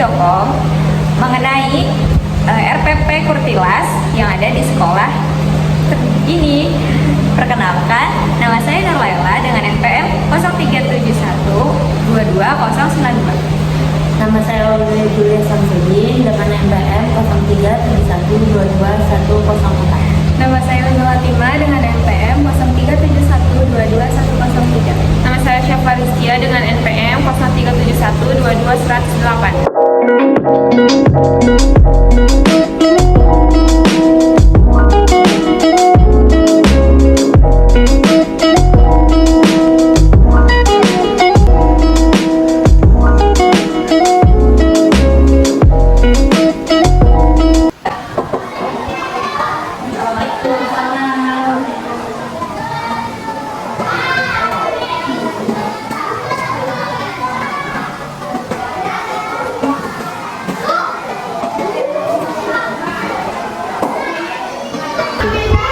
Dokom mengenai RPP Kurtilas yang ada di sekolah ini. Perkenalkan, nama saya Nurlaila dengan NPM 0371220092. Nama saya Olivia Julia Samsudin dengan NPM 0371221004. Nama saya Luna Latima dengan NPM 0371221003. Nama saya Syafa Rizkia dengan NPM 0371221008.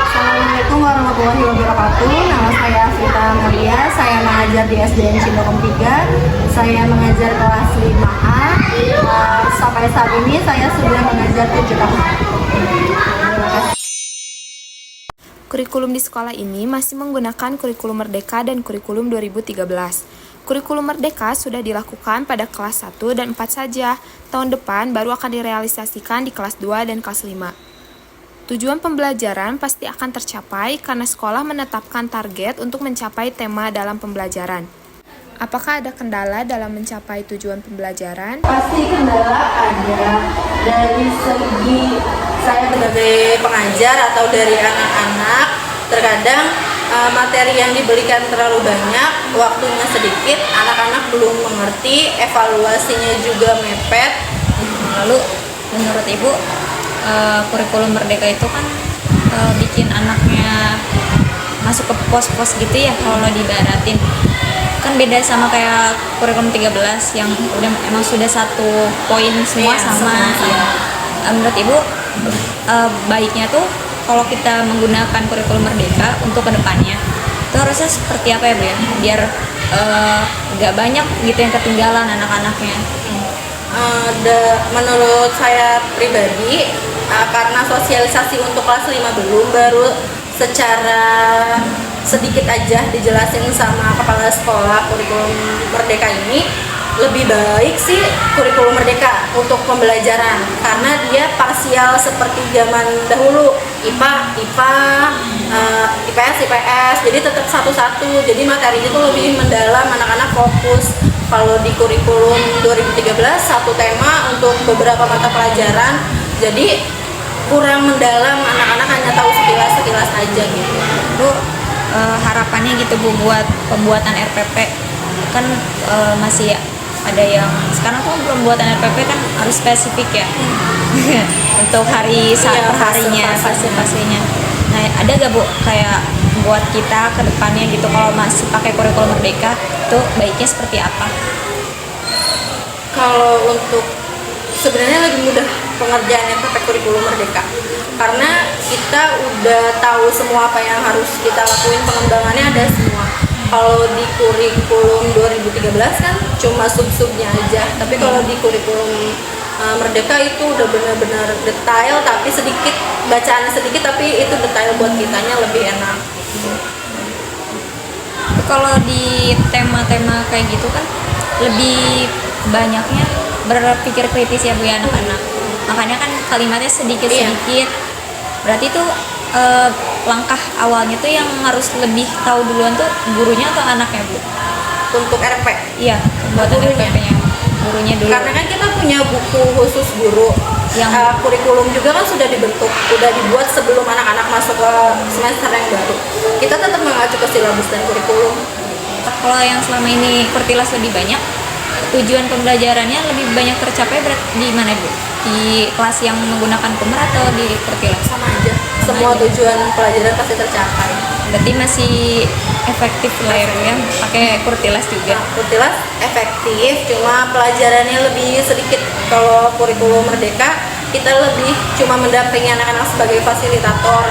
Assalamualaikum warahmatullahi wabarakatuh. Nama saya Asrita Maria. Saya mengajar di SDN Cindokom 3. Saya mengajar kelas 5A. Sampai saat ini saya sudah mengajar 7 tahun. Kurikulum di sekolah ini masih menggunakan kurikulum Merdeka dan kurikulum 2013. Kurikulum Merdeka sudah dilakukan pada kelas 1 dan 4 saja. Tahun depan baru akan direalisasikan di kelas 2 dan kelas 5. Tujuan pembelajaran pasti akan tercapai karena sekolah menetapkan target untuk mencapai tema dalam pembelajaran. Apakah ada kendala dalam mencapai tujuan pembelajaran? Pasti kendala ada dari segi saya sebagai pengajar atau dari anak-anak. Terkadang materi yang diberikan terlalu banyak, waktunya sedikit, anak-anak belum mengerti, evaluasinya juga mepet. Lalu menurut Ibu, kurikulum Merdeka itu kan bikin anaknya masuk ke pos-pos gitu ya kalau dibaratin. Kan beda sama kayak kurikulum 13 yang udah emang sudah satu poin semua sama. Ya. Menurut Ibu, baiknya tuh kalau kita menggunakan kurikulum Merdeka untuk kedepannya itu harusnya seperti apa ya Bu ya? Biar nggak banyak gitu yang ketinggalan anak-anaknya. Menurut saya pribadi, karena sosialisasi untuk kelas 5 belum, baru secara sedikit aja dijelasin sama kepala sekolah kurikulum Merdeka ini, lebih baik sih kurikulum Merdeka untuk pembelajaran karena dia parsial seperti zaman dahulu, IPS, jadi tetap satu-satu, jadi materinya itu lebih mendalam, anak-anak fokus. Kalau di kurikulum 2013 satu tema untuk beberapa mata pelajaran, jadi kurang mendalam, anak-anak hanya tahu sekilas aja gitu. Bu, harapannya gitu Bu buat pembuatan RPP kan masih ada yang sekarang tuh pembuatan RPP kan harus spesifik ya untuk hari saat perharinya, fase-fasenya. Nah, ada gak Bu kayak buat kita ke depannya gitu kalau masih pakai kurikulum Merdeka itu baiknya seperti apa? Kalau untuk sebenarnya lebih mudah pengerjaannya pakai kurikulum Merdeka karena kita udah tahu semua apa yang harus kita lakuin, pengembangannya ada semua. Kalau di kurikulum 2013 kan cuma sub-subnya aja, tapi kalau di kurikulum Merdeka itu udah benar-benar detail, tapi sedikit bacaannya sedikit, tapi itu detail buat kitanya lebih enak. Kalau di tema-tema kayak gitu kan lebih banyaknya berpikir kritis ya Bu ya anak-anak. Makanya kan kalimatnya sedikit-sedikit. Berarti tuh langkah awalnya tuh yang harus lebih tahu duluan tuh gurunya atau anaknya Bu? Untuk RP? Iya, buat RP-nya. Gurunya dulu. Karena kan kita punya buku khusus guru yang kurikulum juga kan sudah dibentuk, udah dibuat sebelum anak-anak masuk ke semester yang baru. Kita tetap mengacu ke silabus dan kurikulum. Kalau yang selama ini Kurtilas lebih banyak, tujuan pembelajarannya lebih banyak tercapai di mana Bu? Di kelas yang menggunakan Kummer atau di Kurtilas? Sama aja. Semua tujuan pelajaran pasti tercapai. Berarti masih efektif lah ya Bu ya, pakai Kurtilas juga. Kurtilas efektif, cuma pelajarannya lebih sedikit. Kalau kurikulum Merdeka, kita lebih cuma mendampingi anak-anak sebagai fasilitator.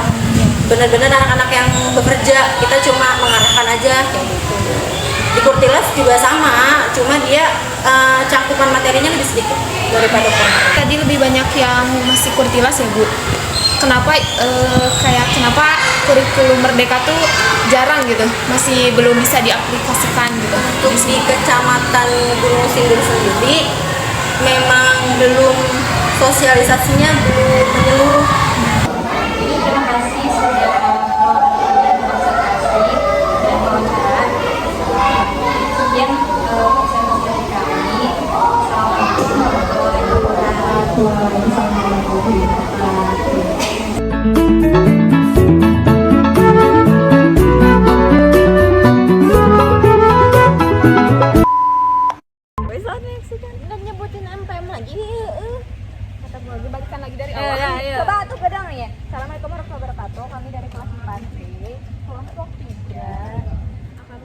Benar-benar anak-anak yang bekerja, kita cuma mengarahkan aja kayak gitu. Di Kurtilas juga sama, cuma dia cakup cakupan materinya lebih sedikit daripada formal. Tadi lebih banyak yang masih kurtilas ya Bu. Kenapa kenapa kurikulum Merdeka tuh jarang gitu, masih belum bisa diaplikasikan gitu? Untuk di Kecamatan Gunung Sindur sendiri memang belum, sosialisasinya belum menyeluruh. Terima kasih sudah konsentrasi dan wawancara. Sekian presentasi dari kami. Assalamualaikum warahmatullahi wabarakatuh. nyebutin MPM lagi. Kata gue lagi balikan lagi dari awal. Coba tuh gedang ya. Assalamualaikum warahmatullahi wabarakatuh. Kami dari kelas 4B kelompok 3 akan